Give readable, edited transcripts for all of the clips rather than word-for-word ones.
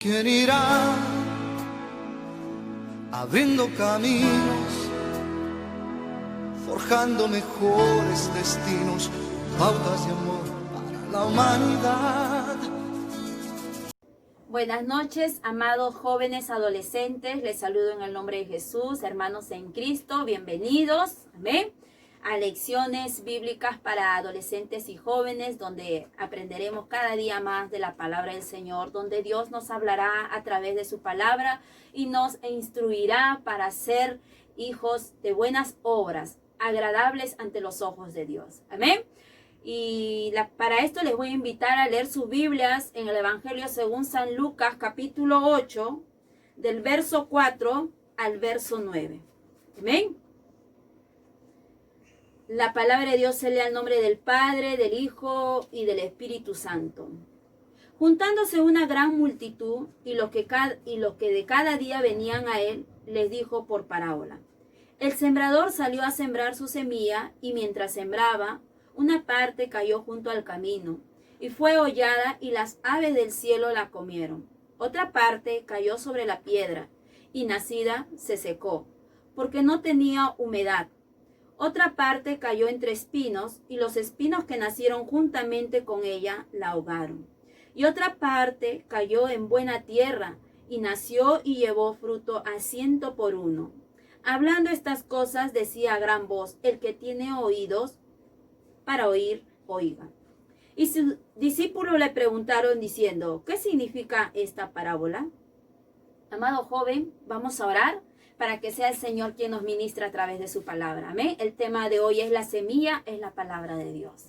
¿Quién irá abriendo caminos, forjando mejores destinos, pautas de amor para la humanidad? Buenas noches, amados jóvenes adolescentes. Les saludo en el nombre de Jesús, hermanos en Cristo. Bienvenidos, amén, a lecciones bíblicas para adolescentes y jóvenes, donde aprenderemos cada día más de la palabra del Señor, donde Dios nos hablará a través de su palabra y nos instruirá para ser hijos de buenas obras, agradables ante los ojos de Dios. Amén. Y para esto les voy a invitar a leer sus Biblias en el Evangelio según San Lucas, capítulo 8, del verso 4 al verso 9. Amén. La palabra de Dios se lee al nombre del Padre, del Hijo y del Espíritu Santo. Juntándose una gran multitud y los que de cada día venían a él, les dijo por parábola: el sembrador salió a sembrar su semilla, y mientras sembraba, una parte cayó junto al camino y fue hollada, y las aves del cielo la comieron. Otra parte cayó sobre la piedra y nacida se secó, porque no tenía humedad. Otra parte cayó entre espinos, y los espinos que nacieron juntamente con ella la ahogaron. Y otra parte cayó en buena tierra, y nació y llevó fruto a 100 por uno. Hablando estas cosas, decía a gran voz: el que tiene oídos para oír, oiga. Y sus discípulos le preguntaron diciendo: ¿qué significa esta parábola? Amado joven, vamos a orar para que sea el Señor quien nos ministra a través de su palabra. Amén. El tema de hoy es la semilla, es la palabra de Dios.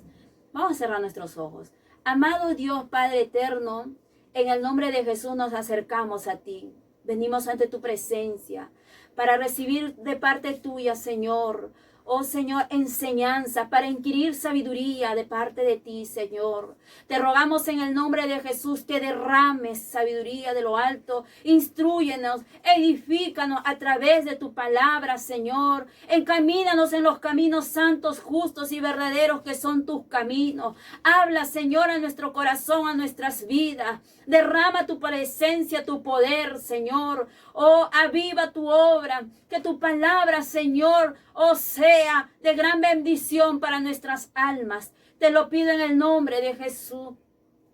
Vamos a cerrar nuestros ojos. Amado Dios, Padre eterno, en el nombre de Jesús nos acercamos a ti. Venimos ante tu presencia para recibir de parte tuya, Señor, oh Señor, enseñanza, para inquirir sabiduría de parte de ti, Señor. Te rogamos en el nombre de Jesús que derrames sabiduría de lo alto. Instrúyenos, edifícanos a través de tu palabra, Señor. Encamínanos en los caminos santos, justos y verdaderos que son tus caminos. Habla, Señor, a nuestro corazón, a nuestras vidas. Derrama tu presencia, tu poder, Señor. Oh, aviva tu obra. Que tu palabra, Señor, oh, sea de gran bendición para nuestras almas. Te lo pido en el nombre de Jesús.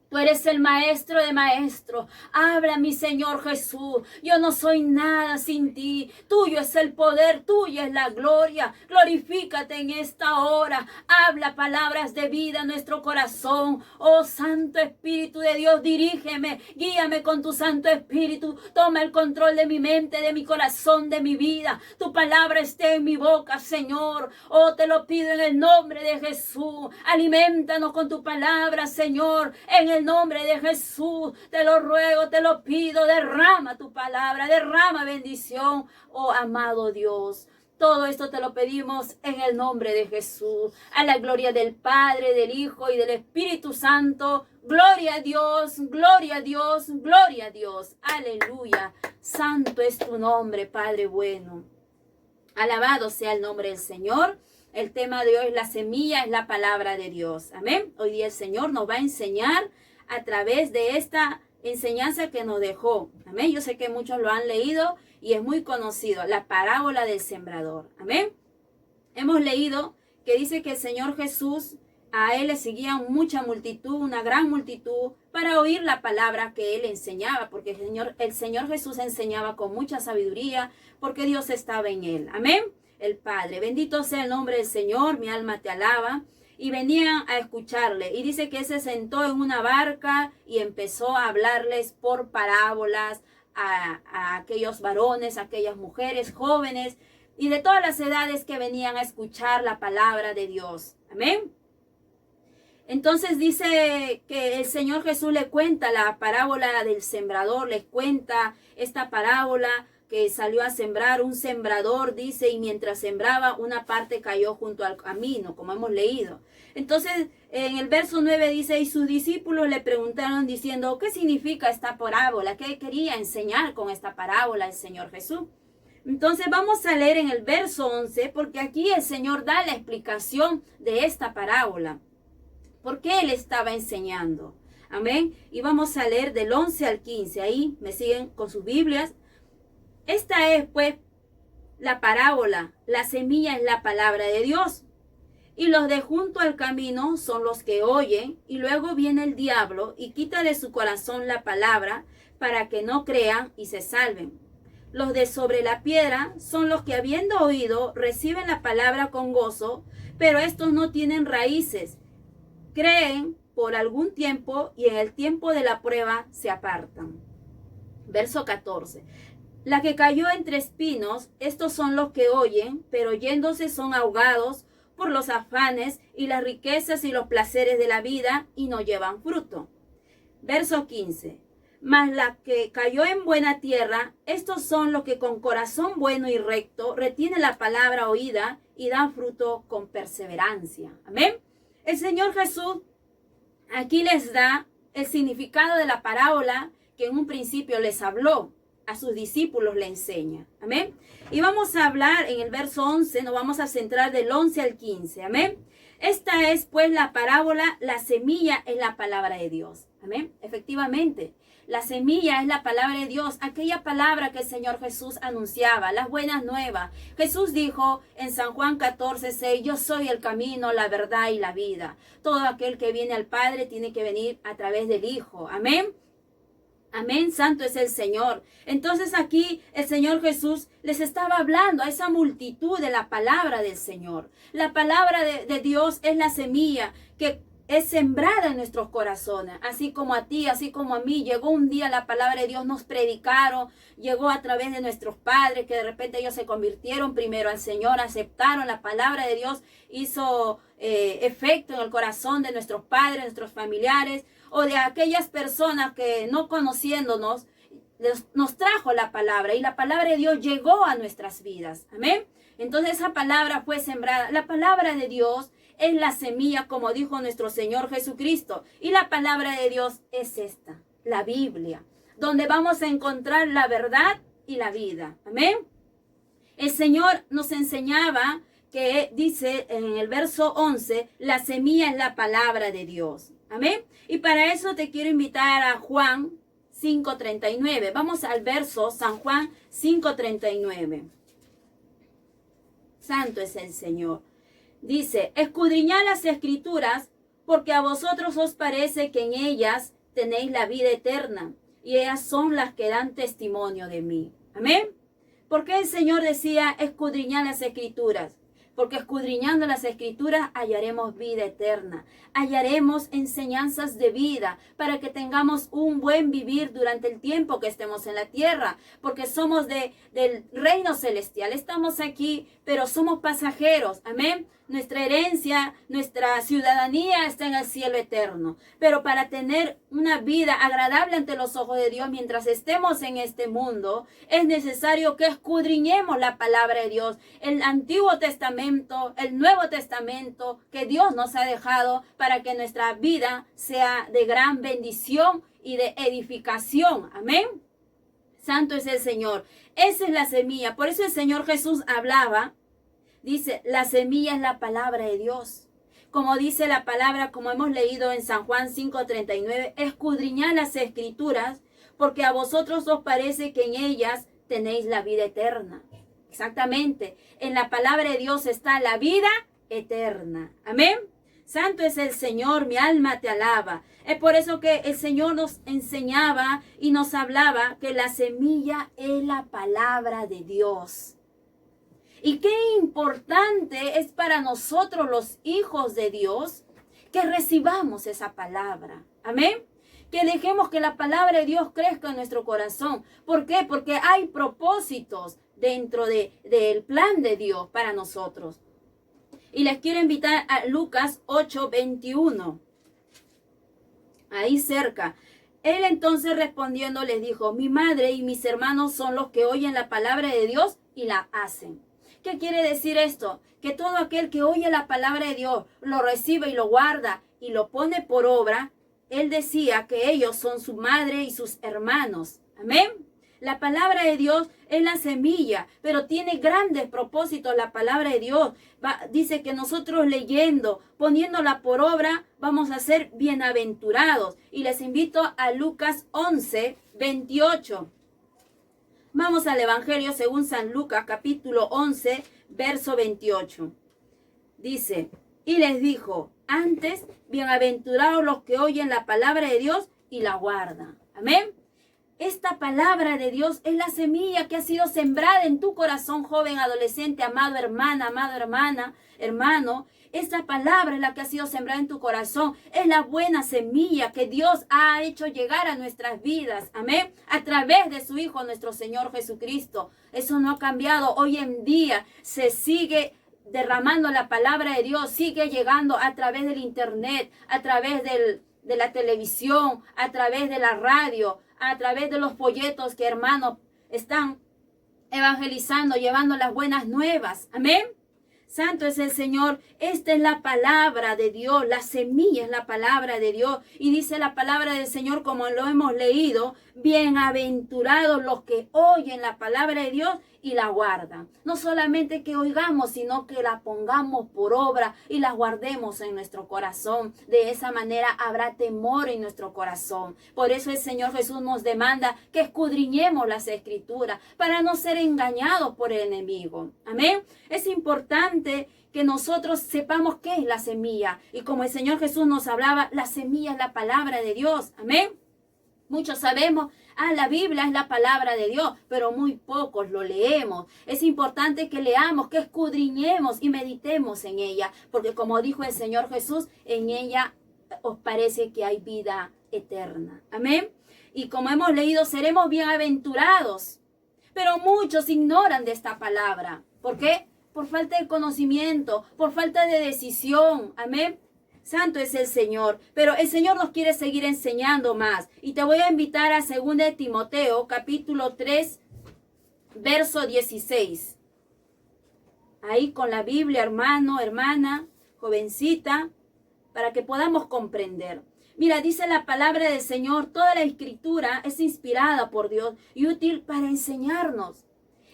Tú eres el maestro de maestros. Habla, mi Señor Jesús. Yo no soy nada sin ti. Tuyo es el poder, tuya es la gloria. Glorifícate en esta hora. Habla palabras de vida a nuestro corazón. Oh Santo Espíritu de Dios, dirígeme, guíame con tu Santo Espíritu. Toma el control de mi mente, de mi corazón, de mi vida. Tu palabra esté en mi boca, Señor. Oh, te lo pido en el nombre de Jesús. Aliméntanos con tu palabra, Señor. En el nombre de Jesús, te lo ruego, te lo pido, derrama tu palabra, derrama bendición, oh amado Dios. Todo esto te lo pedimos en el nombre de Jesús, a la gloria del Padre, del Hijo y del Espíritu Santo. Gloria a Dios, gloria a Dios, gloria a Dios. Aleluya. Santo es tu nombre, Padre bueno. Alabado sea el nombre del Señor. El tema de hoy es la semilla, es la palabra de Dios. Amén. Hoy día el Señor nos va a enseñar a través de esta enseñanza que nos dejó. Amén. Yo sé que muchos lo han leído y es muy conocido. La parábola del sembrador. Amén. Hemos leído que dice que el Señor Jesús, a él le seguía mucha multitud, una gran multitud, para oír la palabra que él enseñaba. Porque el Señor Jesús enseñaba con mucha sabiduría, porque Dios estaba en él. Amén. El Padre. Bendito sea el nombre del Señor, mi alma te alaba. Y venían a escucharle. Y dice que se sentó en una barca y empezó a hablarles por parábolas a aquellos varones, a aquellas mujeres jóvenes y de todas las edades que venían a escuchar la palabra de Dios. Amén. Entonces dice que el Señor Jesús le cuenta la parábola del sembrador, les cuenta esta parábola que salió a sembrar un sembrador, dice, y mientras sembraba una parte cayó junto al camino, como hemos leído. Entonces, en el verso 9 dice: y sus discípulos le preguntaron diciendo: ¿qué significa esta parábola? ¿Qué quería enseñar con esta parábola el Señor Jesús? Entonces vamos a leer en el verso 11, porque aquí el Señor da la explicación de esta parábola. ¿Por qué Él estaba enseñando? Amén. Y vamos a leer del 11 al 15. Ahí me siguen con sus Biblias. Esta es pues la parábola. La semilla es la palabra de Dios. Y los de junto al camino son los que oyen, y luego viene el diablo y quita de su corazón la palabra para que no crean y se salven. Los de sobre la piedra son los que habiendo oído reciben la palabra con gozo, pero estos no tienen raíces. Creen por algún tiempo y en el tiempo de la prueba se apartan. Verso 14. La que cayó entre espinos, estos son los que oyen, pero yéndose son ahogados por los afanes y las riquezas y los placeres de la vida y no llevan fruto. Verso 15. Mas la que cayó en buena tierra, estos son los que con corazón bueno y recto retienen la palabra oída y dan fruto con perseverancia. Amén. El Señor Jesús aquí les da el significado de la parábola que en un principio les habló. A sus discípulos le enseña. Amén. Y vamos a hablar en el verso 11, nos vamos a centrar del 11 al 15. Amén. Esta es pues la parábola, la semilla es la palabra de Dios. Amén. Efectivamente, la semilla es la palabra de Dios, aquella palabra que el Señor Jesús anunciaba, las buenas nuevas. Jesús dijo en San Juan 14:6, yo soy el camino, la verdad y la vida. Todo aquel que viene al Padre tiene que venir a través del Hijo. Amén. Amén, santo es el Señor. Entonces aquí el Señor Jesús les estaba hablando a esa multitud de la palabra del Señor. La palabra de Dios es la semilla que es sembrada en nuestros corazones. Así como a ti, así como a mí, llegó un día la palabra de Dios, nos predicaron, llegó a través de nuestros padres, que de repente ellos se convirtieron primero al Señor, aceptaron la palabra de Dios, hizo efecto en el corazón de nuestros padres, nuestros familiares, o de aquellas personas que no conociéndonos, nos trajo la palabra y la palabra de Dios llegó a nuestras vidas. Amén. Entonces esa palabra fue sembrada. La palabra de Dios es la semilla, como dijo nuestro Señor Jesucristo. Y la palabra de Dios es esta, la Biblia, donde vamos a encontrar la verdad y la vida. Amén. El Señor nos enseñaba que dice en el verso 11, la semilla es la palabra de Dios. Amén. Y para eso te quiero invitar a Juan 5:39. Vamos al verso San Juan 5:39. Santo es el Señor. Dice, escudriñad las escrituras, porque a vosotros os parece que en ellas tenéis la vida eterna, y ellas son las que dan testimonio de mí. Amén. ¿Por qué el Señor decía escudriñad las escrituras? Porque escudriñando las escrituras hallaremos vida eterna, hallaremos enseñanzas de vida para que tengamos un buen vivir durante el tiempo que estemos en la tierra, porque somos del reino celestial, estamos aquí, pero somos pasajeros, amén. Nuestra herencia, nuestra ciudadanía está en el cielo eterno, pero para tener una vida agradable ante los ojos de Dios mientras estemos en este mundo, es necesario que escudriñemos la palabra de Dios, el Antiguo Testamento, el Nuevo Testamento que Dios nos ha dejado para que nuestra vida sea de gran bendición y de edificación. Amén. Santo es el Señor. Esa es la semilla. Por eso el Señor Jesús hablaba. Dice, la semilla es la palabra de Dios. Como dice la palabra, como hemos leído en San Juan 5:39, escudriñad las escrituras, porque a vosotros os parece que en ellas tenéis la vida eterna. Exactamente, en la palabra de Dios está la vida eterna. Amén. Santo es el Señor, mi alma te alaba. Es por eso que el Señor nos enseñaba y nos hablaba que la semilla es la palabra de Dios. Y qué importante es para nosotros los hijos de Dios que recibamos esa palabra. Amén. Que dejemos que la palabra de Dios crezca en nuestro corazón. ¿Por qué? Porque hay propósitos dentro del plan de Dios para nosotros. Y les quiero invitar a Lucas 8:21. Ahí cerca. Él entonces respondiendo les dijo, mi madre y mis hermanos son los que oyen la palabra de Dios y la hacen. ¿Qué quiere decir esto? Que todo aquel que oye la palabra de Dios, lo recibe y lo guarda y lo pone por obra, él decía que ellos son su madre y sus hermanos. Amén. La palabra de Dios es la semilla, pero tiene grandes propósitos la palabra de Dios. Dice que nosotros leyendo, poniéndola por obra, vamos a ser bienaventurados. Y les invito a Lucas 11, 28. Vamos al Evangelio según San Lucas, capítulo 11, verso 28. Dice, y les dijo, antes, bienaventurados los que oyen la palabra de Dios y la guardan. Amén. Esta palabra de Dios es la semilla que ha sido sembrada en tu corazón, joven, adolescente, amado hermana, hermano. Esta palabra es la que ha sido sembrada en tu corazón. Es la buena semilla que Dios ha hecho llegar a nuestras vidas. Amén. A través de su Hijo, nuestro Señor Jesucristo. Eso no ha cambiado. Hoy en día se sigue derramando la palabra de Dios. Sigue llegando a través del internet, a través de la televisión, a través de la radio, a través de los folletos que hermanos están evangelizando, llevando las buenas nuevas. Amén. Santo es el Señor. Esta es la palabra de Dios. La semilla es la palabra de Dios. Y dice la palabra del Señor, como lo hemos leído, bienaventurados los que oyen la palabra de Dios y la guardan. No solamente que oigamos, sino que la pongamos por obra y la guardemos en nuestro corazón. De esa manera habrá temor en nuestro corazón. Por eso el Señor Jesús nos demanda que escudriñemos las Escrituras para no ser engañados por el enemigo. Amén. Es importante que nosotros sepamos qué es la semilla. Y como el Señor Jesús nos hablaba, la semilla es la palabra de Dios. Amén. Muchos sabemos, la Biblia es la palabra de Dios, pero muy pocos lo leemos. Es importante que leamos, que escudriñemos y meditemos en ella, porque como dijo el Señor Jesús, en ella os parece que hay vida eterna. Amén. Y como hemos leído, seremos bienaventurados, pero muchos ignoran de esta palabra. ¿Por qué? Por falta de conocimiento, por falta de decisión. Amén. Santo es el Señor, pero el Señor nos quiere seguir enseñando más. Y te voy a invitar a 2 de Timoteo, capítulo 3, verso 16. Ahí con la Biblia, hermano, hermana, jovencita, para que podamos comprender. Mira, dice la palabra del Señor, toda la Escritura es inspirada por Dios y útil para enseñarnos.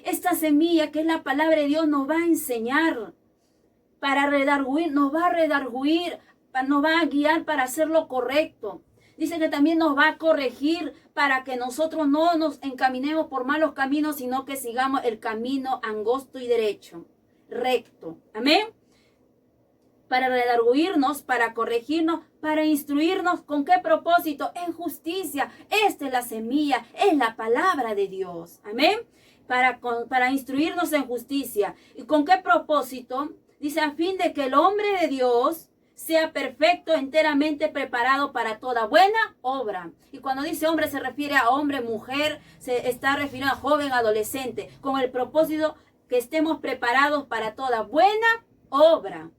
Esta semilla que es la palabra de Dios nos va a enseñar, para redarguir, nos va a redarguir, nos va a guiar para hacer lo correcto. Dice que también nos va a corregir para que nosotros no nos encaminemos por malos caminos, sino que sigamos el camino angosto y derecho, recto. Amén. Para redarguirnos, para corregirnos, para instruirnos. ¿Con qué propósito? En justicia. Esta es la semilla, es la palabra de Dios. Amén. Para instruirnos en justicia. ¿Y con qué propósito? Dice, a fin de que el hombre de Dios sea perfecto, enteramente preparado para toda buena obra. Y cuando dice hombre se refiere a hombre, mujer, se está refiriendo a joven, adolescente, con el propósito que estemos preparados para toda buena obra.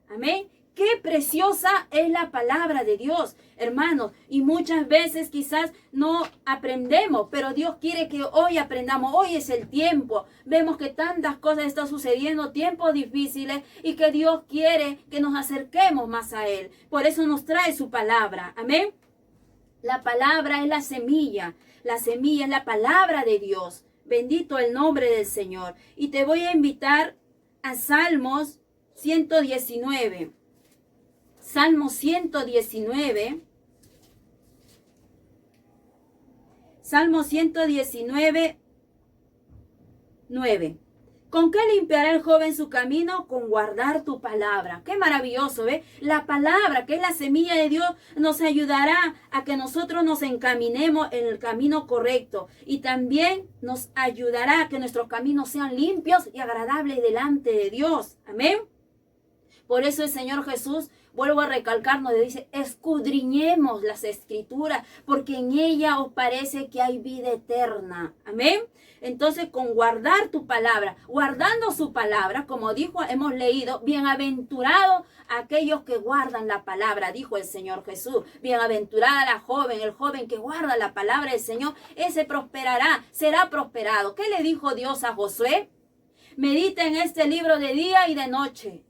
Amén. Qué preciosa es la palabra de Dios, hermanos. Y muchas veces quizás no aprendemos, pero Dios quiere que hoy aprendamos. Hoy es el tiempo. Vemos que tantas cosas están sucediendo, tiempos difíciles, y que Dios quiere que nos acerquemos más a Él. Por eso nos trae su palabra. Amén. La palabra es la semilla. La semilla es la palabra de Dios. Bendito el nombre del Señor. Y te voy a invitar a Salmos 119. Salmo 119. Salmo 119, 9. ¿Con qué limpiará el joven su camino? Con guardar tu palabra. Qué maravilloso, ¿ve? La palabra, que es la semilla de Dios, nos ayudará a que nosotros nos encaminemos en el camino correcto. Y también nos ayudará a que nuestros caminos sean limpios y agradables delante de Dios. Amén. Por eso el Señor Jesús, vuelvo a recalcar, nos dice, escudriñemos las Escrituras, porque en ella os parece que hay vida eterna. Amén. Entonces, con guardar tu palabra, guardando su palabra, como dijo, hemos leído, bienaventurados aquellos que guardan la palabra, dijo el Señor Jesús. Bienaventurada la joven, el joven que guarda la palabra del Señor, ese prosperará, será prosperado. ¿Qué le dijo Dios a Josué? Medita en este libro de día y de noche.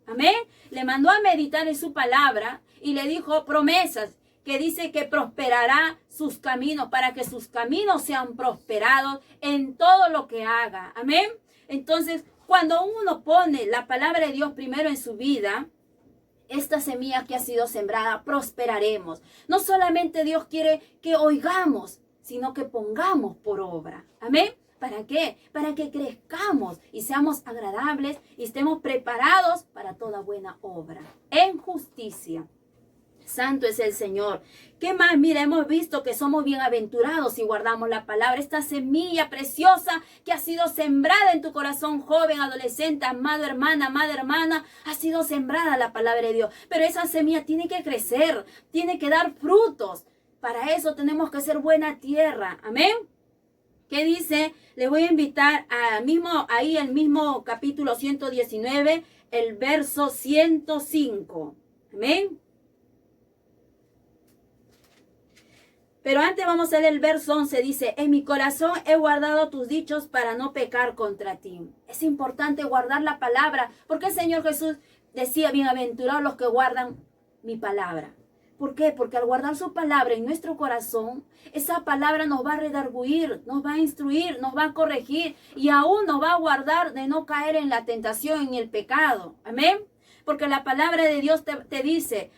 Amén. Le mandó a meditar en su palabra y le dijo promesas. que dice que prosperará sus caminos, para que sus caminos sean prosperados en todo lo que haga. Amén. Entonces, cuando uno pone la palabra de Dios primero en su vida, esta semilla que ha sido sembrada, prosperaremos. No solamente Dios quiere que oigamos, sino que pongamos por obra. Amén. ¿Para qué? Para que crezcamos y seamos agradables y estemos preparados para toda buena obra. En justicia. Santo es el Señor. ¿Qué más? Mira, hemos visto que somos bienaventurados si guardamos la palabra. Esta semilla preciosa que ha sido sembrada en tu corazón, joven, adolescente, amado hermana, amada hermana, ha sido sembrada la palabra de Dios. Pero esa semilla tiene que crecer, tiene que dar frutos. Para eso tenemos que ser buena tierra. Amén. ¿Qué dice? Les voy a invitar ahí el mismo capítulo 119, el verso 105. Amén. Pero antes vamos a leer el verso 11. Dice, en mi corazón he guardado tus dichos para no pecar contra ti. Es importante guardar la palabra, porque el Señor Jesús decía, bienaventurados los que guardan mi palabra. ¿Por qué? Porque al guardar su palabra en nuestro corazón, esa palabra nos va a redarguir, nos va a instruir, nos va a corregir y aún nos va a guardar de no caer en la tentación, en el pecado. Amén. Porque la palabra de Dios te dice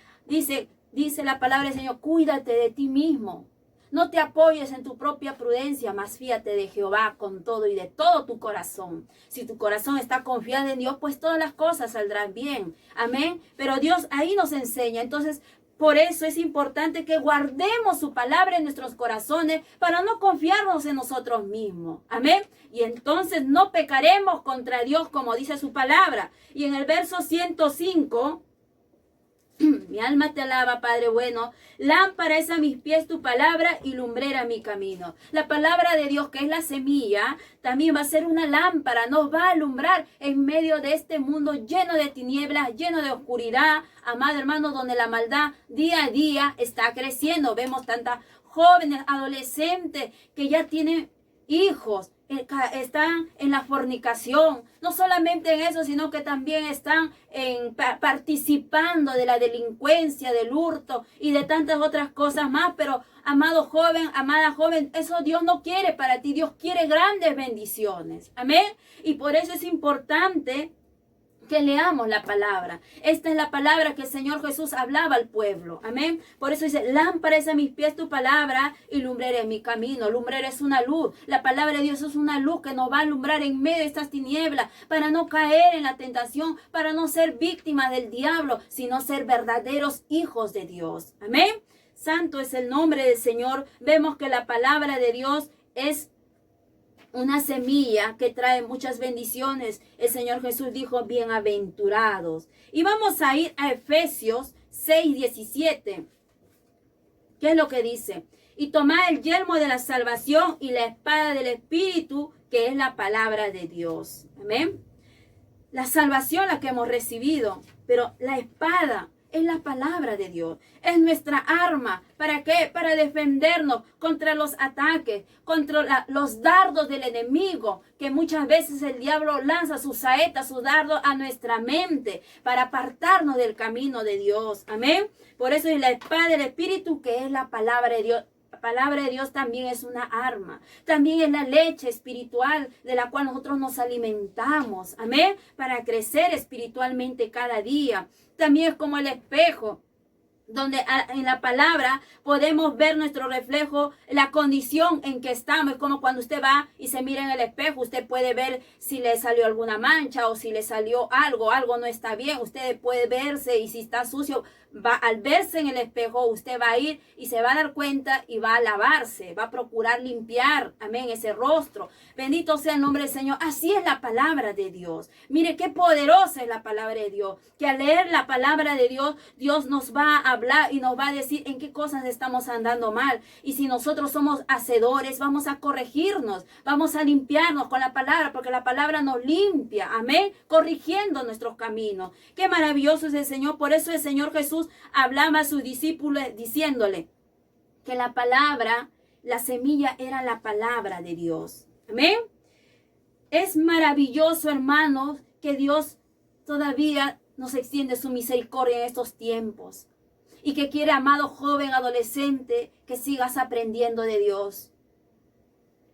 la palabra del Señor, cuídate de ti mismo. No te apoyes en tu propia prudencia, mas fíate de Jehová con todo y de todo tu corazón. Si tu corazón está confiado en Dios, pues todas las cosas saldrán bien. Amén. Pero Dios ahí nos enseña. Entonces, por eso es importante que guardemos su palabra en nuestros corazones para no confiarnos en nosotros mismos. Amén. Y entonces no pecaremos contra Dios como dice su palabra. Y en el verso 105... mi alma te alaba, Padre bueno. Lámpara es a mis pies tu palabra y lumbrera mi camino. La palabra de Dios, que es la semilla, también va a ser una lámpara. Nos va a alumbrar en medio de este mundo lleno de tinieblas, lleno de oscuridad. Amado hermano, donde la maldad día a día está creciendo. Vemos tantas jóvenes, adolescentes que ya tienen hijos, están en la fornicación, no solamente en eso, sino que también están participando de la delincuencia, del hurto y de tantas otras cosas más. Pero amado joven, amada joven, eso Dios no quiere para ti. Dios quiere grandes bendiciones. Amén. Y por eso es importante que leamos la palabra. Esta es la palabra que el Señor Jesús hablaba al pueblo. Amén. Por eso dice, lámpara es a mis pies tu palabra y lumbrera en mi camino. Lumbrera es una luz. La palabra de Dios es una luz que nos va a alumbrar en medio de estas tinieblas para no caer en la tentación, para no ser víctimas del diablo, sino ser verdaderos hijos de Dios. Amén. Santo es el nombre del Señor. Vemos que la palabra de Dios es una semilla que trae muchas bendiciones. El Señor Jesús dijo, bienaventurados. Y vamos a ir a Efesios 6:17. ¿Qué es lo que dice? Y tomad el yelmo de la salvación y la espada del Espíritu, que es la palabra de Dios. Amén. La salvación la que hemos recibido, pero la espada es la palabra de Dios. Es nuestra arma. ¿Para qué? Para defendernos contra los ataques, contra los dardos del enemigo, que muchas veces el diablo lanza sus saetas, sus dardos a nuestra mente para apartarnos del camino de Dios. Amén. Por eso es la espada del Espíritu, que es la palabra de Dios. La palabra de Dios también es una arma. También es la leche espiritual de la cual nosotros nos alimentamos. Amén. Para crecer espiritualmente cada día. También es como el espejo, donde en la palabra podemos ver nuestro reflejo, la condición en que estamos. Es como cuando usted va y se mira en el espejo, usted puede ver si le salió alguna mancha o si le salió algo no está bien. Usted puede verse y si está sucio, al verse en el espejo, usted va a ir y se va a dar cuenta y va a lavarse, va a procurar limpiar, amén, ese rostro. Bendito sea el nombre del Señor. Así es la palabra de Dios. Mire qué poderosa es la palabra de Dios, que al leer la palabra de Dios, Dios nos va a hablar y nos va a decir en qué cosas estamos andando mal. Y si nosotros somos hacedores, vamos a corregirnos, vamos a limpiarnos con la palabra, porque la palabra nos limpia, amén, corrigiendo nuestros caminos. Qué maravilloso es el Señor. Por eso el Señor Jesús hablaba a sus discípulos diciéndole que la palabra, la semilla era la palabra de Dios. Amén. Es maravilloso, hermanos, que Dios todavía nos extiende su misericordia en estos tiempos. y que quiere, amado joven, adolescente, que sigas aprendiendo de Dios.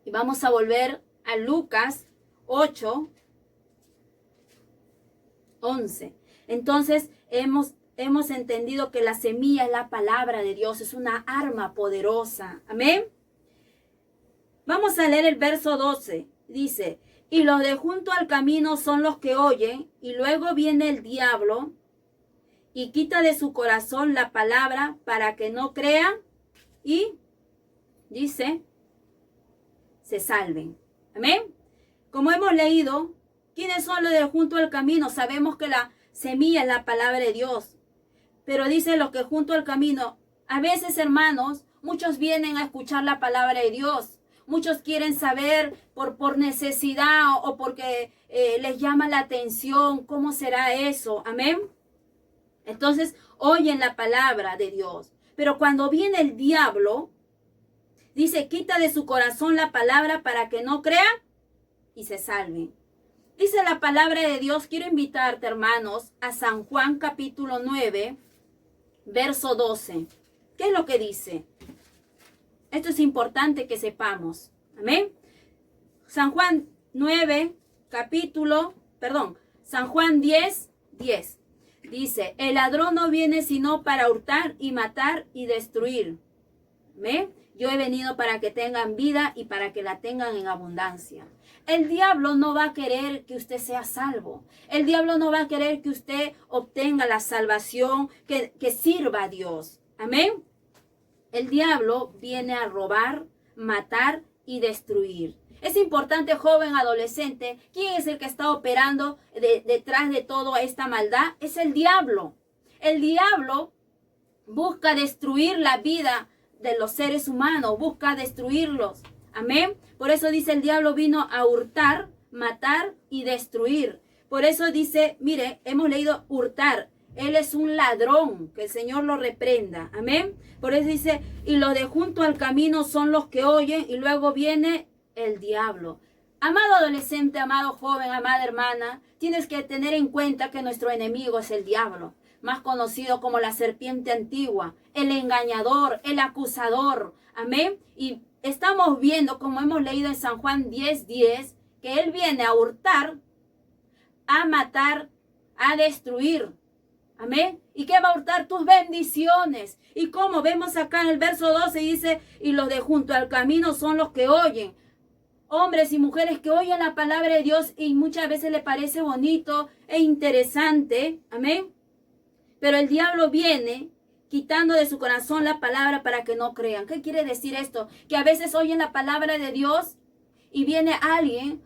Y vamos a volver a Lucas 8:11. Entonces hemos entendido que la semilla es la palabra de Dios, es una arma poderosa. Amén. Vamos a leer el verso 12. Dice, y los de junto al camino son los que oyen, y luego viene el diablo y quita de su corazón la palabra para que no crean y, dice, se salven. Amén. Como hemos leído, ¿quiénes son los de junto al camino? Sabemos que la semilla es la palabra de Dios. Pero dice los que junto al camino, a veces, hermanos, muchos vienen a escuchar la palabra de Dios. Muchos quieren saber por necesidad o porque les llama la atención cómo será eso. Amén. Entonces oyen la palabra de Dios. Pero cuando viene el diablo, dice, quita de su corazón la palabra para que no crean y se salven. Dice la palabra de Dios, quiero invitarte, hermanos, a San Juan capítulo 9, verso 12. ¿Qué es lo que dice? Esto es importante que sepamos. Amén. San Juan 10, 10. Dice, el ladrón no viene sino para hurtar y matar y destruir. ¿Amén? Yo he venido para que tengan vida y para que la tengan en abundancia. El diablo no va a querer que usted sea salvo. El diablo no va a querer que usted obtenga la salvación que sirva a Dios. Amén. El diablo viene a robar, matar y destruir. Es importante, joven, adolescente, ¿quién es el que está operando detrás de toda esta maldad? Es el diablo. El diablo busca destruir la vida de los seres humanos, busca destruirlos. Amén. Por eso dice, el diablo vino a hurtar, matar y destruir. Por eso dice, mire, hemos leído hurtar. Él es un ladrón, que el Señor lo reprenda. Amén. Por eso dice, y los de junto al camino son los que oyen, y luego viene el diablo. Amado adolescente, amado joven, amada hermana, tienes que tener en cuenta que nuestro enemigo es el diablo, más conocido como la serpiente antigua, el engañador, el acusador. Amén. Y estamos viendo, como hemos leído en San Juan 10:10, que él viene a hurtar, a matar, a destruir. Amén. ¿Y qué va a hurtar? Tus bendiciones. Y como vemos acá en el verso 12 dice, y los de junto al camino son los que oyen. Hombres y mujeres que oyen la palabra de Dios y muchas veces les parece bonito e interesante. Amén. Pero el diablo viene quitando de su corazón la palabra para que no crean. ¿Qué quiere decir esto? Que a veces oyen la palabra de Dios y viene alguien,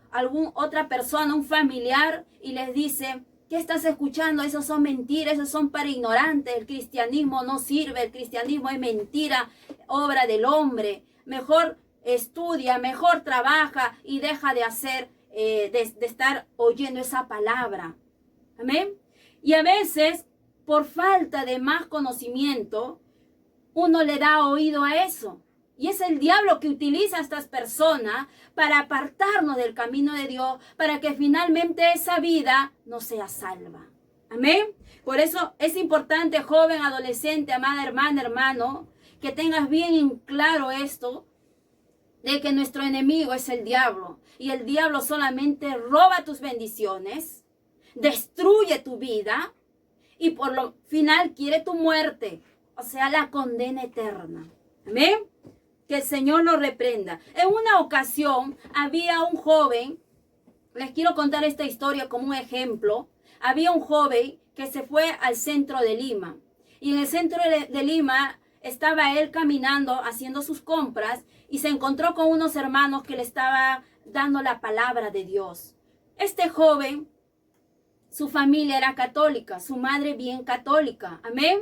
otra persona, un familiar, y les dice, ¿qué estás escuchando? Esos son mentiras, esos son para ignorantes. El cristianismo no sirve, el cristianismo es mentira, obra del hombre. Mejor estudia, mejor trabaja y deja de hacer, de estar oyendo esa palabra. Amén. Y a veces, por falta de más conocimiento, uno le da oído a eso. Y es el diablo que utiliza a estas personas para apartarnos del camino de Dios, para que finalmente esa vida no sea salva. Amén. Por eso es importante, joven, adolescente, amada hermana, hermano, que tengas bien en claro esto, de que nuestro enemigo es el diablo. Y el diablo solamente roba tus bendiciones, destruye tu vida y por lo final quiere tu muerte, o sea, la condena eterna. Amén. Que el Señor lo reprenda. En una ocasión había un joven, les quiero contar esta historia como un ejemplo. Había un joven que se fue al centro de Lima. Y en el centro de Lima estaba él caminando, haciendo sus compras, y se encontró con unos hermanos que le estaban dando la palabra de Dios. Este joven, su familia era católica, su madre bien católica. Amén.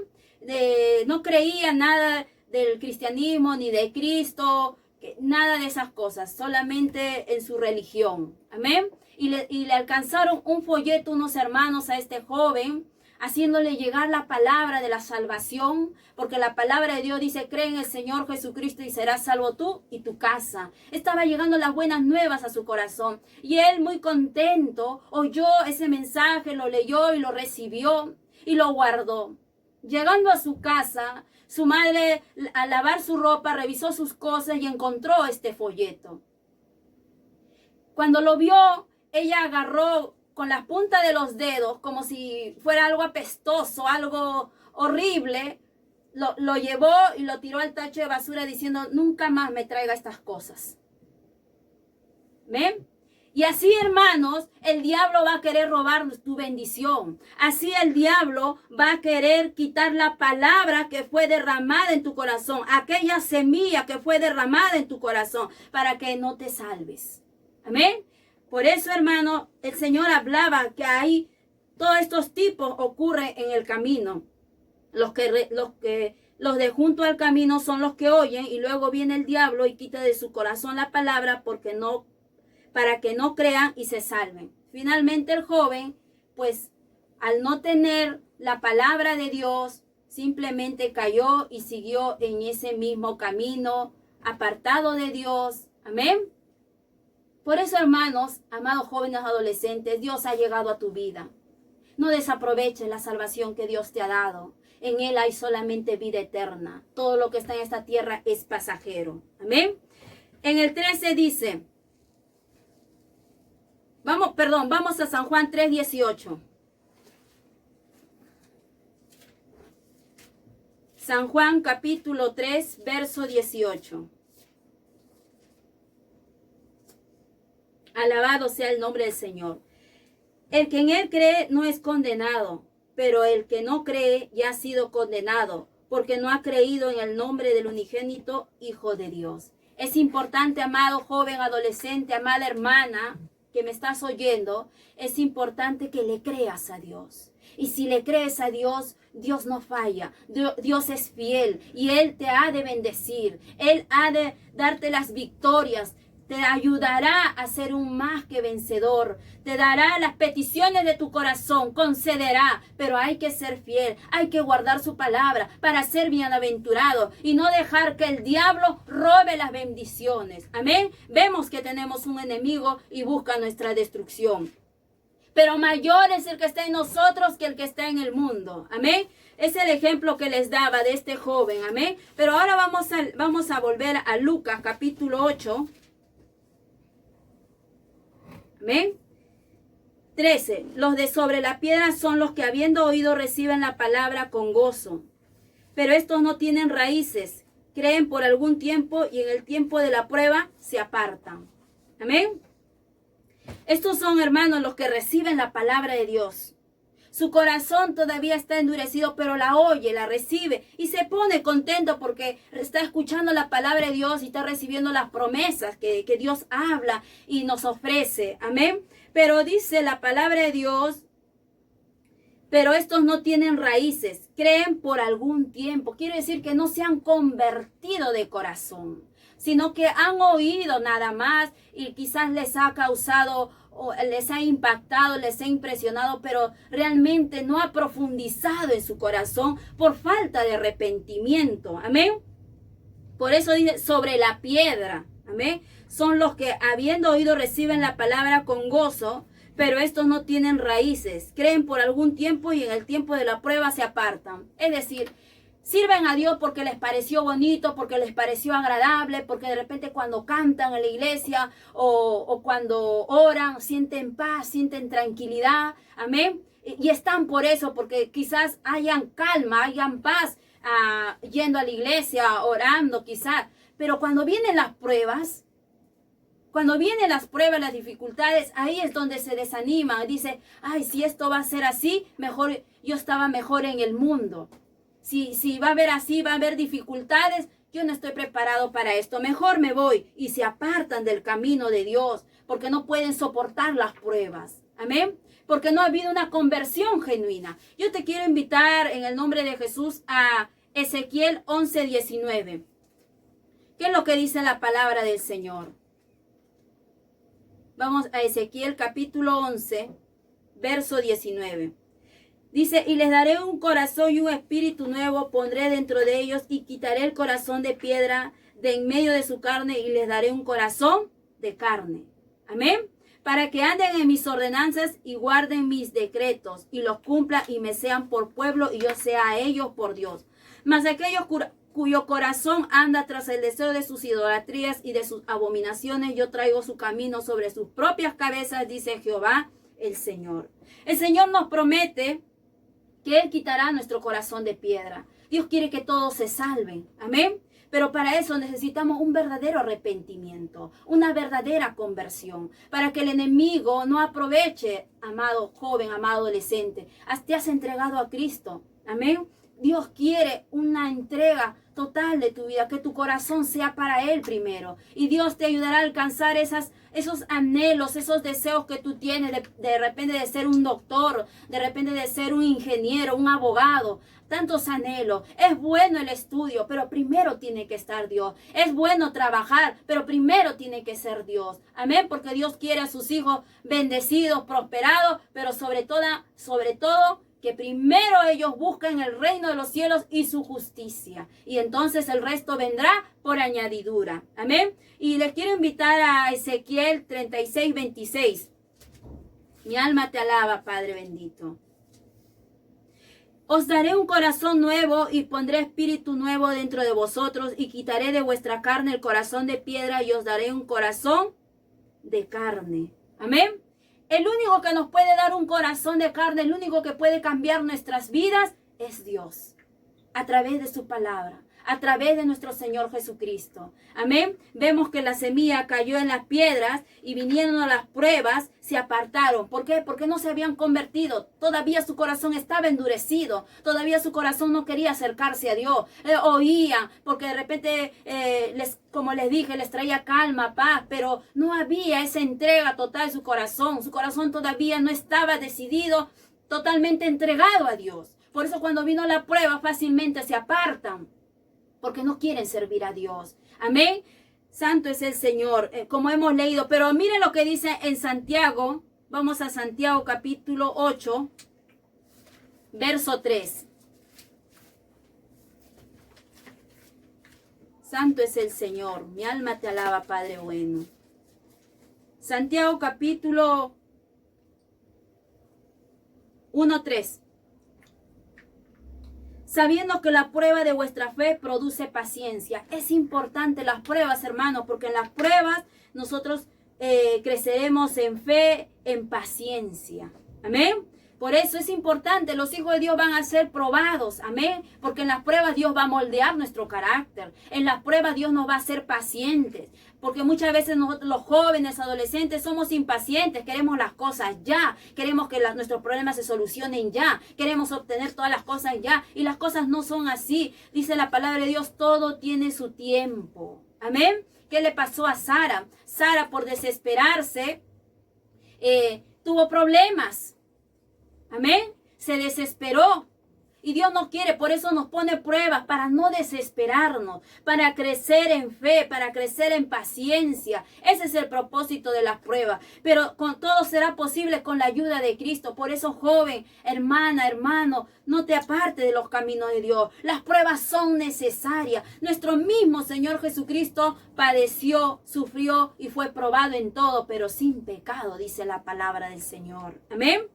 No creía nada del cristianismo ni de Cristo, nada de esas cosas, solamente en su religión. Amén. Y le alcanzaron un folleto unos hermanos a este joven, haciéndole llegar la palabra de la salvación, porque la palabra de Dios dice, cree en el Señor Jesucristo y serás salvo tú y tu casa. Estaba llegando las buenas nuevas a su corazón, y él muy contento oyó ese mensaje, lo leyó y lo recibió y lo guardó. Llegando a su casa, su madre, al lavar su ropa, revisó sus cosas y encontró este folleto. Cuando lo vio, ella agarró con la punta de los dedos, como si fuera algo apestoso, algo horrible, lo llevó y lo tiró al tacho de basura diciendo, nunca más me traiga estas cosas. ¿Ven? Y así, hermanos, el diablo va a querer robar tu bendición. Así el diablo va a querer quitar la palabra que fue derramada en tu corazón, aquella semilla que fue derramada en tu corazón, para que no te salves. Amén. Por eso, hermano, el Señor hablaba que ahí todos estos tipos ocurren en el camino. Los de junto al camino son los que oyen, y luego viene el diablo y quita de su corazón la palabra para que no crean y se salven. Finalmente el joven, pues al no tener la palabra de Dios, simplemente cayó y siguió en ese mismo camino, apartado de Dios. Amén. Por eso, hermanos, amados jóvenes adolescentes, Dios ha llegado a tu vida. No desaproveches la salvación que Dios te ha dado. En Él hay solamente vida eterna. Todo lo que está en esta tierra es pasajero. Amén. En el 13 dice, vamos a San Juan 3:18. San Juan capítulo 3, verso 18. Alabado sea el nombre del Señor. El que en Él cree no es condenado, pero el que no cree ya ha sido condenado, porque no ha creído en el nombre del unigénito Hijo de Dios. Es importante, amado joven, adolescente, amada hermana, que me estás oyendo, es importante que le creas a Dios. Y si le crees a Dios, Dios no falla. Dios es fiel y Él te ha de bendecir. Él ha de darte las victorias. Te ayudará a ser un más que vencedor. Te dará las peticiones de tu corazón, concederá. Pero hay que ser fiel, hay que guardar su palabra para ser bienaventurado y no dejar que el diablo robe las bendiciones. Amén. Vemos que tenemos un enemigo y busca nuestra destrucción. Pero mayor es el que está en nosotros que el que está en el mundo. Amén. Es el ejemplo que les daba de este joven. Amén. Pero ahora vamos a volver a Lucas capítulo 8. Amén. 13. Los de sobre la piedra son los que habiendo oído reciben la palabra con gozo. Pero estos no tienen raíces. Creen por algún tiempo y en el tiempo de la prueba se apartan. Amén. Estos son, hermanos, los que reciben la palabra de Dios. Su corazón todavía está endurecido, pero la oye, la recibe y se pone contento porque está escuchando la palabra de Dios y está recibiendo las promesas que Dios habla y nos ofrece. Amén. Pero dice la palabra de Dios, pero estos no tienen raíces, creen por algún tiempo. Quiere decir que no se han convertido de corazón, sino que han oído nada más y quizás les ha causado o les ha impactado, les ha impresionado, pero realmente no ha profundizado en su corazón por falta de arrepentimiento. Amén. Por eso dice sobre la piedra. Amén. Son los que habiendo oído reciben la palabra con gozo, pero estos no tienen raíces. Creen por algún tiempo y en el tiempo de la prueba se apartan. Es decir, sirven a Dios porque les pareció bonito, porque les pareció agradable, porque de repente cuando cantan en la iglesia o cuando oran sienten paz, sienten tranquilidad. Amén. Y están por eso, porque quizás hayan calma, hayan paz yendo a la iglesia, orando quizás. Pero cuando vienen las pruebas, las dificultades, ahí es donde se desaniman. Dice, ay, si esto va a ser así, mejor yo estaba mejor en el mundo. Si va a haber así, va a haber dificultades, yo no estoy preparado para esto, mejor me voy. Y se apartan del camino de Dios porque no pueden soportar las pruebas. Amén. Porque no ha habido una conversión genuina. Yo te quiero invitar en el nombre de Jesús a Ezequiel 11:19. ¿Qué es lo que dice la palabra del Señor? Vamos a Ezequiel capítulo 11, verso 19. Dice, y les daré un corazón y un espíritu nuevo, pondré dentro de ellos y quitaré el corazón de piedra de en medio de su carne y les daré un corazón de carne. Amén. para que anden en mis ordenanzas y guarden mis decretos, y los cumpla y me sean por pueblo, y yo sea a ellos por Dios. Mas aquellos cuyo corazón anda tras el deseo de sus idolatrías y de sus abominaciones, yo traigo su camino sobre sus propias cabezas, dice Jehová el Señor. El Señor nos promete que Él quitará nuestro corazón de piedra. Dios quiere que todos se salven. Amén. Pero para eso necesitamos un verdadero arrepentimiento, una verdadera conversión, para que el enemigo no aproveche, amado joven, amado adolescente. Te has entregado a Cristo. Amén. Dios quiere una entrega total de tu vida, que tu corazón sea para Él primero. Y Dios te ayudará a alcanzar esos anhelos, esos deseos que tú tienes de repente de ser un doctor, de repente de ser un ingeniero, un abogado. Tantos anhelos. Es bueno el estudio, pero primero tiene que estar Dios. Es bueno trabajar, pero primero tiene que ser Dios. Amén, porque Dios quiere a sus hijos bendecidos, prosperados, pero sobre todo, que primero ellos busquen el reino de los cielos y su justicia. Y entonces el resto vendrá por añadidura. Amén. Y les quiero invitar a Ezequiel 36:26. Mi alma te alaba, Padre bendito. Os daré un corazón nuevo y pondré espíritu nuevo dentro de vosotros y quitaré de vuestra carne el corazón de piedra y os daré un corazón de carne. Amén. El único que nos puede dar un corazón de carne, el único que puede cambiar nuestras vidas es Dios. A través de su palabra, a través de nuestro Señor Jesucristo. Amén. Vemos que la semilla cayó en las piedras y vinieron las pruebas, se apartaron. ¿Por qué? Porque no se habían convertido. Todavía su corazón estaba endurecido. Todavía su corazón no quería acercarse a Dios. Oían, porque de repente, como les dije, les traía calma, paz, pero no había esa entrega total de su corazón. Su corazón todavía no estaba decidido, totalmente entregado a Dios. Por eso cuando vino la prueba fácilmente se apartan, porque no quieren servir a Dios. Amén. Santo es el Señor, como hemos leído. Pero miren lo que dice en Santiago. Vamos a Santiago capítulo 8, verso 3. Santo es el Señor. Mi alma te alaba, Padre bueno. Santiago capítulo 1, 3. Sabiendo que la prueba de vuestra fe produce paciencia. Es importante las pruebas, hermanos, porque en las pruebas nosotros creceremos en fe, en paciencia. Amén. Por eso es importante, los hijos de Dios van a ser probados, amén, porque en las pruebas Dios va a moldear nuestro carácter, en las pruebas Dios nos va a hacer pacientes, porque muchas veces nosotros los jóvenes, adolescentes, somos impacientes, queremos las cosas ya, queremos que nuestros problemas se solucionen ya, queremos obtener todas las cosas ya, y las cosas no son así. Dice la palabra de Dios, todo tiene su tiempo, amén. ¿Qué le pasó a Sara? Sara, por desesperarse, tuvo problemas. Amén. Se desesperó. Y Dios no quiere, por eso nos pone pruebas, para no desesperarnos, para crecer en fe, para crecer en paciencia. Ese es el propósito de las pruebas. Pero con todo será posible con la ayuda de Cristo. Por eso, joven, hermana, hermano, no te apartes de los caminos de Dios. Las pruebas son necesarias. Nuestro mismo Señor Jesucristo padeció, sufrió y fue probado en todo, pero sin pecado, dice la palabra del Señor. Amén.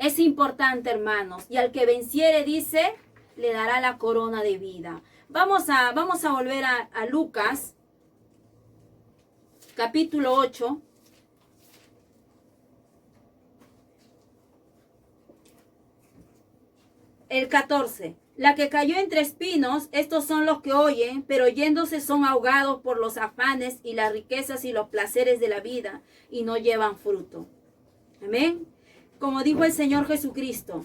Es importante, hermanos, y al que venciere, dice, le dará la corona de vida. Vamos a volver a Lucas, capítulo 8. El 14. La que cayó entre espinos, estos son los que oyen, pero yéndose son ahogados por los afanes y las riquezas y los placeres de la vida, y no llevan fruto. Amén. Como dijo el Señor Jesucristo,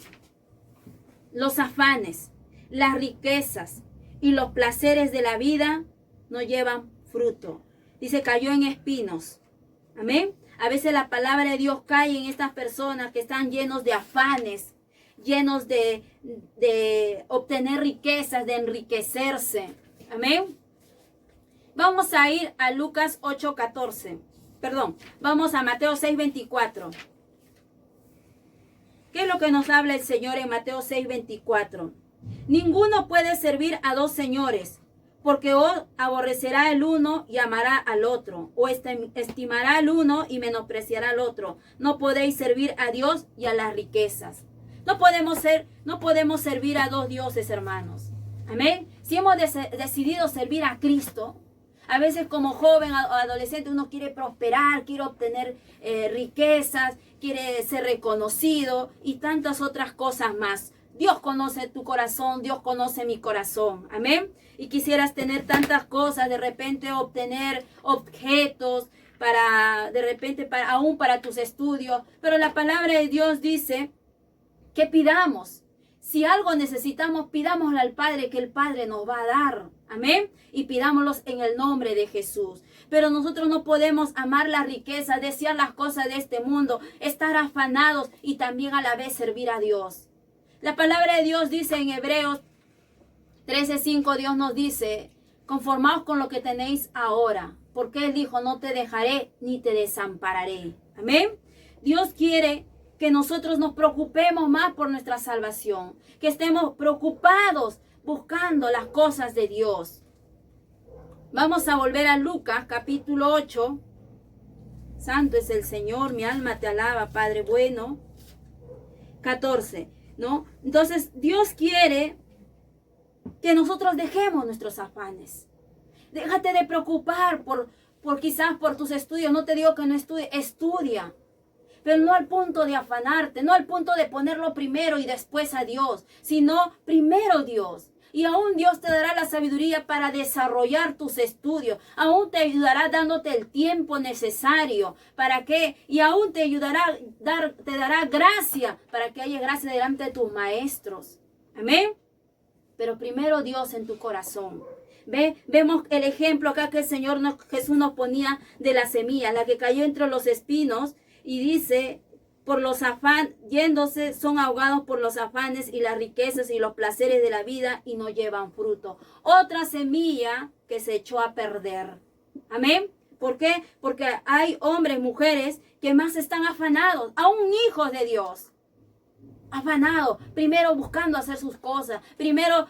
los afanes, las riquezas y los placeres de la vida no llevan fruto. Dice, cayó en espinos. Amén. A veces la palabra de Dios cae en estas personas que están llenos de afanes, llenos de obtener riquezas, de enriquecerse. Amén. Vamos a ir a Lucas 8:14. Perdón, vamos a Mateo 6:24. ¿Qué es lo que nos habla el Señor en Mateo 6:24? Ninguno puede servir a dos señores, Porque o aborrecerá el uno y amará al otro, o estimará al uno y menospreciará al otro. No podéis servir a Dios y a las riquezas. No podemos servir a dos dioses, hermanos. Amén. Si hemos decidido servir a Cristo, a veces como joven o adolescente uno quiere prosperar, quiere obtener riquezas, quiere ser reconocido y tantas otras cosas más. Dios conoce tu corazón, Dios conoce mi corazón. Amén. Y quisieras tener tantas cosas, de repente obtener objetos, aún para tus estudios. Pero la palabra de Dios dice que pidamos. Si algo necesitamos, pidámosle al Padre, que el Padre nos va a dar. Amén. Y pidámoslos en el nombre de Jesús. Pero nosotros no podemos amar la riqueza, desear las cosas de este mundo, estar afanados y también a la vez servir a Dios. La palabra de Dios dice en Hebreos 13:5, Dios nos dice, conformaos con lo que tenéis ahora, porque Él dijo, no te dejaré ni te desampararé. Amén. Dios quiere que nosotros nos preocupemos más por nuestra salvación, que estemos preocupados buscando las cosas de Dios. Vamos a volver a Lucas capítulo 8. Santo es el Señor, mi alma te alaba, Padre bueno. 14, ¿no? Entonces Dios quiere que nosotros dejemos nuestros afanes. Déjate de preocupar por quizás por tus estudios. No te digo que no estudie, estudia. Pero no al punto de afanarte, no al punto de ponerlo primero y después a Dios, sino primero Dios. Y aún Dios te dará la sabiduría para desarrollar tus estudios. Aún te ayudará dándote el tiempo necesario. ¿Para qué? Y aún te ayudará, te dará gracia para que haya gracia delante de tus maestros. Amén. Pero primero Dios en tu corazón. Vemos el ejemplo acá que el Señor Jesús nos ponía de la semilla, la que cayó entre los espinos. Y dice, por los afanes, yéndose, son ahogados por los afanes y las riquezas y los placeres de la vida y no llevan fruto. Otra semilla que se echó a perder. Amén. ¿Por qué? Porque hay hombres, mujeres que más están afanados, aún hijos de Dios. Afanados, primero buscando hacer sus cosas, primero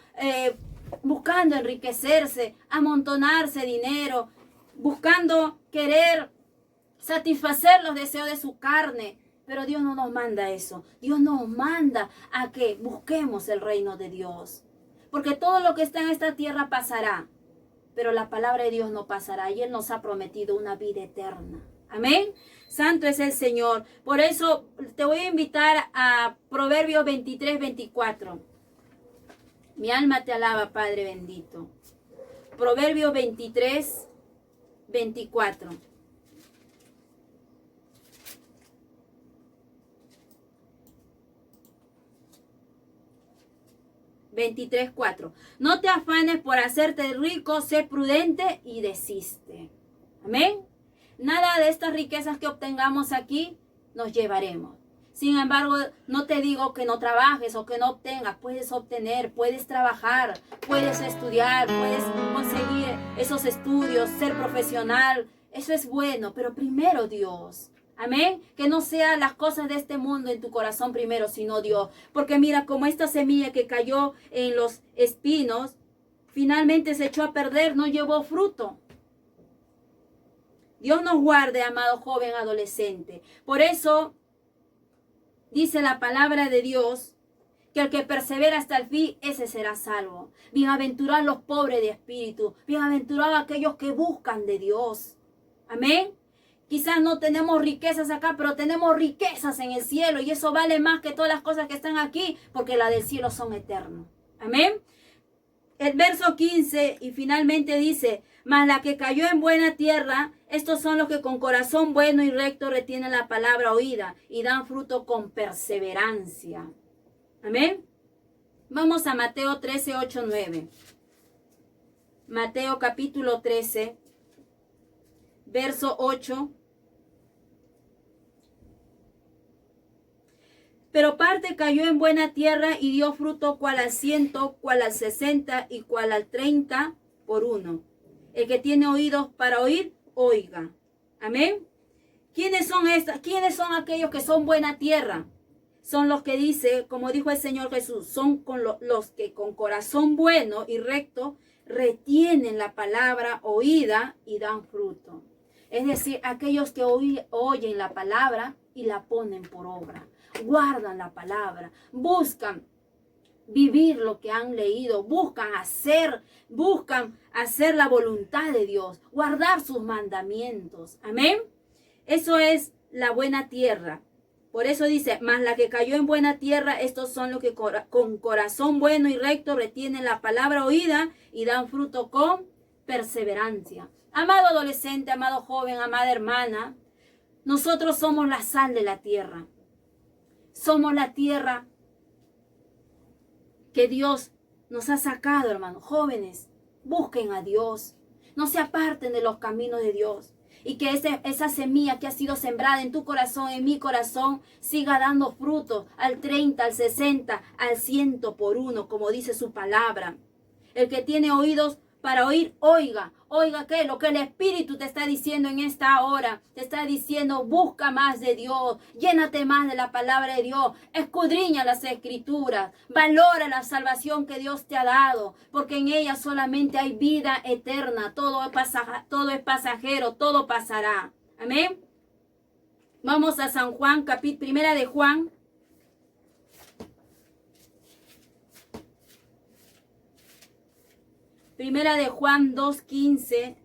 buscando enriquecerse, amontonarse dinero, buscando querer satisfacer los deseos de su carne. Pero Dios no nos manda eso. Dios nos manda a que busquemos el reino de Dios. Porque todo lo que está en esta tierra pasará. Pero la palabra de Dios no pasará. Y Él nos ha prometido una vida eterna. Amén. Santo es el Señor. Por eso te voy a invitar a Proverbios 23:24. Mi alma te alaba, Padre bendito. Proverbios 23:24. 23:4. No te afanes por hacerte rico, sé prudente y desiste. Amén. Nada de estas riquezas que obtengamos aquí nos llevaremos. Sin embargo, no te digo que no trabajes o que no obtengas. Puedes obtener, puedes trabajar, puedes estudiar, puedes conseguir esos estudios, ser profesional. Eso es bueno, pero primero Dios. Amén. Que no sean las cosas de este mundo en tu corazón primero, sino Dios. Porque mira, como esta semilla que cayó en los espinos, finalmente se echó a perder, no llevó fruto. Dios nos guarde, amado joven adolescente. Por eso dice la palabra de Dios que el que persevera hasta el fin, ese será salvo. Bienaventurados los pobres de espíritu. Bienaventurados aquellos que buscan de Dios. Amén. Quizás no tenemos riquezas acá, pero tenemos riquezas en el cielo. Y eso vale más que todas las cosas que están aquí, porque las del cielo son eternas. Amén. El verso 15 y finalmente dice, mas la que cayó en buena tierra, estos son los que con corazón bueno y recto retienen la palabra oída y dan fruto con perseverancia. Amén. Vamos a Mateo 13, 8, 9. Mateo capítulo 13, verso 8. Pero parte cayó en buena tierra y dio fruto cual al 100, cual al 60 y cual al 30 por uno. El que tiene oídos para oír, oiga. Amén. ¿Quiénes son estas? ¿Quiénes son aquellos que son buena tierra? Son los que dice, como dijo el Señor Jesús, son con los que con corazón bueno y recto retienen la palabra oída y dan fruto. Es decir, aquellos que oyen la palabra y la ponen por obra. Guardan la palabra, buscan vivir lo que han leído, buscan hacer la voluntad de Dios, guardar sus mandamientos. Amén. Eso es la buena tierra. Por eso dice, mas la que cayó en buena tierra, estos son los que con corazón bueno y recto retienen la palabra oída y dan fruto con perseverancia. Amado adolescente, amado joven, amada hermana, nosotros somos la sal de la tierra. Somos la tierra que Dios nos ha sacado, hermanos. Jóvenes, busquen a Dios. No se aparten de los caminos de Dios. Y que esa semilla que ha sido sembrada en tu corazón, en mi corazón, siga dando frutos al 30, al 60, al 100 por uno, como dice su palabra. El que tiene oídos para oír, oiga. Oiga que lo que el Espíritu te está diciendo en esta hora. Te está diciendo, busca más de Dios. Llénate más de la palabra de Dios. Escudriña las Escrituras. Valora la salvación que Dios te ha dado. Porque en ella solamente hay vida eterna. Todo es pasajero. Todo pasará. Amén. Vamos a San Juan, primera de Juan. Primera de Juan 2:15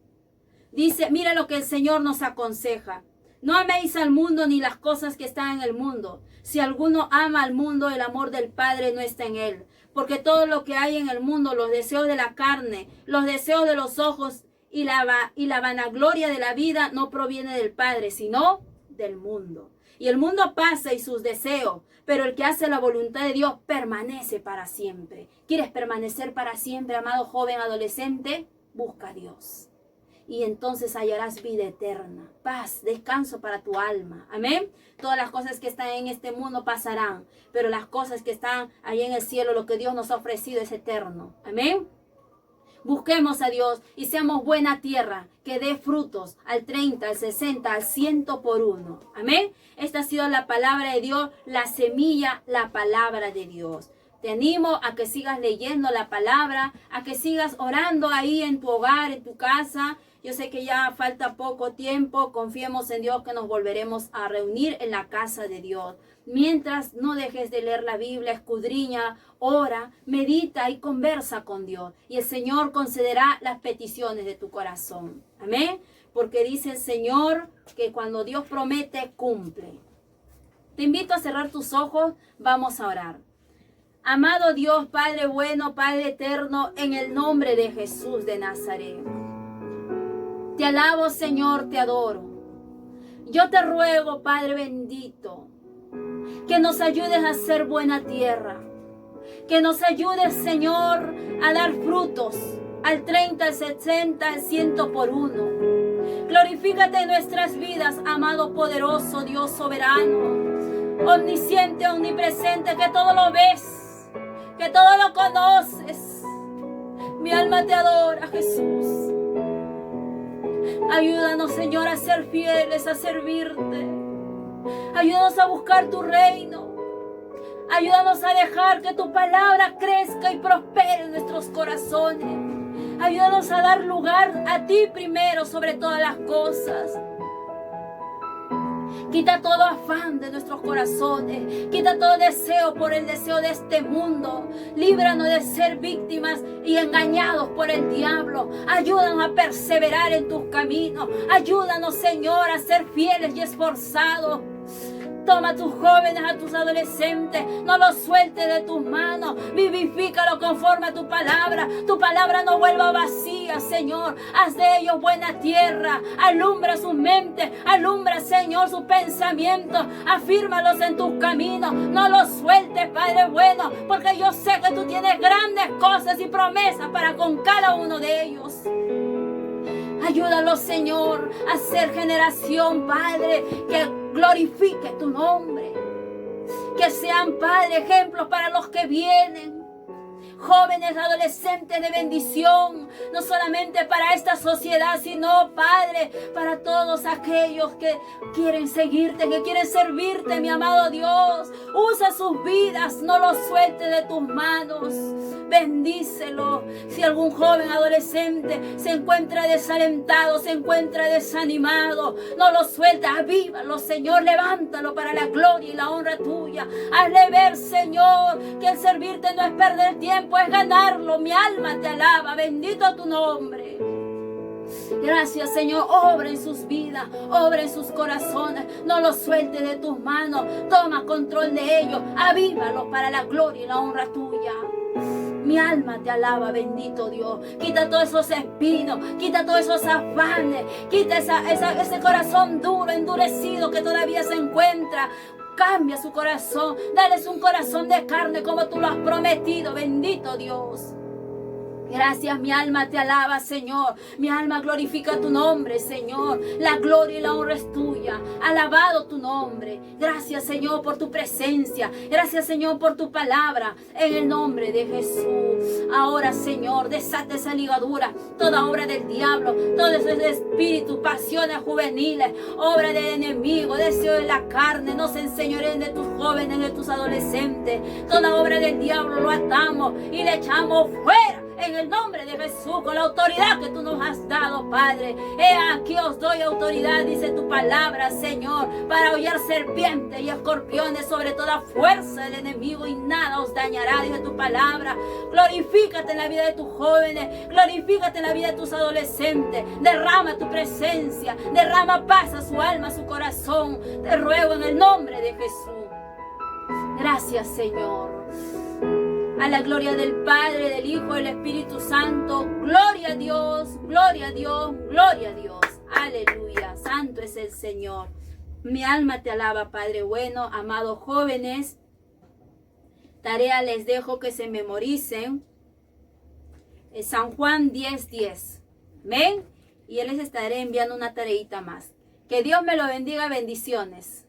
dice, mira lo que el Señor nos aconseja. No améis al mundo ni las cosas que están en el mundo. Si alguno ama al mundo, el amor del Padre no está en él. Porque todo lo que hay en el mundo, los deseos de la carne, los deseos de los ojos y la vanagloria de la vida no proviene del Padre, sino del mundo. Y el mundo pasa y sus deseos, pero el que hace la voluntad de Dios permanece para siempre. ¿Quieres permanecer para siempre, amado joven, adolescente? Busca a Dios. Y entonces hallarás vida eterna, paz, descanso para tu alma. Amén. Todas las cosas que están en este mundo pasarán, pero las cosas que están allá en el cielo, lo que Dios nos ha ofrecido es eterno. Amén. Busquemos a Dios y seamos buena tierra que dé frutos al 30, al 60, al 100 por uno. Amén. Esta ha sido la palabra de Dios, la semilla, la palabra de Dios. Te animo a que sigas leyendo la palabra, a que sigas orando ahí en tu hogar, en tu casa. Yo sé que ya falta poco tiempo. Confiemos en Dios que nos volveremos a reunir en la casa de Dios. Mientras, no dejes de leer la Biblia, escudriña, ora, medita y conversa con Dios. Y el Señor concederá las peticiones de tu corazón. Amén. Porque dice el Señor que cuando Dios promete, cumple. Te invito a cerrar tus ojos. Vamos a orar. Amado Dios, Padre bueno, Padre eterno, en el nombre de Jesús de Nazaret. Te alabo, Señor, te adoro. Yo te ruego, Padre bendito, que nos ayudes a ser buena tierra. Que nos ayudes, Señor, a dar frutos al 30, al 60, al 100 por uno. Glorifícate en nuestras vidas, amado poderoso Dios soberano, omnisciente, omnipresente, que todo lo ves, que todo lo conoces. Mi alma te adora, Jesús. Ayúdanos, Señor, a ser fieles, a servirte. Ayúdanos a buscar tu reino. Ayúdanos a dejar que tu palabra crezca y prospere en nuestros corazones. Ayúdanos a dar lugar a ti primero sobre todas las cosas. Quita todo afán de nuestros corazones. Quita todo deseo por el deseo de este mundo. Líbranos de ser víctimas y engañados por el diablo. Ayúdanos a perseverar en tus caminos. Ayúdanos, Señor, a ser fieles y esforzados. Toma a tus jóvenes, a tus adolescentes, no los sueltes de tus manos, vivifícalo conforme a tu palabra no vuelva vacía, Señor, haz de ellos buena tierra, alumbra sus mentes, alumbra, Señor, sus pensamientos, afírmalos en tus caminos, no los sueltes, Padre bueno, porque yo sé que tú tienes grandes cosas y promesas para con cada uno de ellos. Ayúdalos, Señor, a ser generación, Padre, que glorifique tu nombre. Que sean, Padre, ejemplos para los que vienen. jóvenes, adolescentes de bendición, no solamente para esta sociedad, sino, Padre, para todos aquellos que quieren seguirte, que quieren servirte, mi amado Dios. Usa sus vidas, no los sueltes de tus manos. Bendícelo. Si algún joven adolescente se encuentra desalentado, se encuentra desanimado, no lo suelta, avívalo, Señor, levántalo para la gloria y la honra tuya. Hazle ver, Señor, que el servirte no es perder tiempo, es ganarlo. Mi alma te alaba, bendito tu nombre. Gracias, Señor, obra en sus vidas, obra en sus corazones, no los sueltes de tus manos, toma control de ellos, avívalos para la gloria y la honra tuya. Mi alma te alaba, bendito Dios. Quita todos esos espinos, quita todos esos afanes, quita ese corazón duro, endurecido que todavía se encuentra. Cambia su corazón, dales un corazón de carne como tú lo has prometido, bendito Dios. Gracias, mi alma te alaba, Señor. Mi alma glorifica tu nombre, Señor. La gloria y la honra es tuya. Alabado tu nombre. Gracias, Señor, por tu presencia. Gracias, Señor, por tu palabra. En el nombre de Jesús. Ahora, Señor, desata esa ligadura. Toda obra del diablo. Todo ese espíritu, pasiones juveniles. Obra del enemigo. Deseo de la carne. No se enseñoreen de tus jóvenes, de tus adolescentes. Toda obra del diablo lo atamos y le echamos fuera. En el nombre de Jesús, con la autoridad que tú nos has dado, Padre. Aquí os doy autoridad, dice tu palabra, Señor, para hollar serpientes y escorpiones sobre toda fuerza del enemigo y nada os dañará, dice tu palabra. Glorifícate en la vida de tus jóvenes, glorifícate en la vida de tus adolescentes. Derrama tu presencia, derrama paz a su alma, a su corazón. Te ruego en el nombre de Jesús. Gracias, Señor. A la gloria del Padre, del Hijo y del Espíritu Santo. Gloria a Dios, gloria a Dios, gloria a Dios. Aleluya, santo es el Señor. Mi alma te alaba, Padre bueno. Amados jóvenes, tarea les dejo que se memoricen. San Juan 10:10. Amén. Y les estaré enviando una tareita más. Que Dios me lo bendiga. Bendiciones.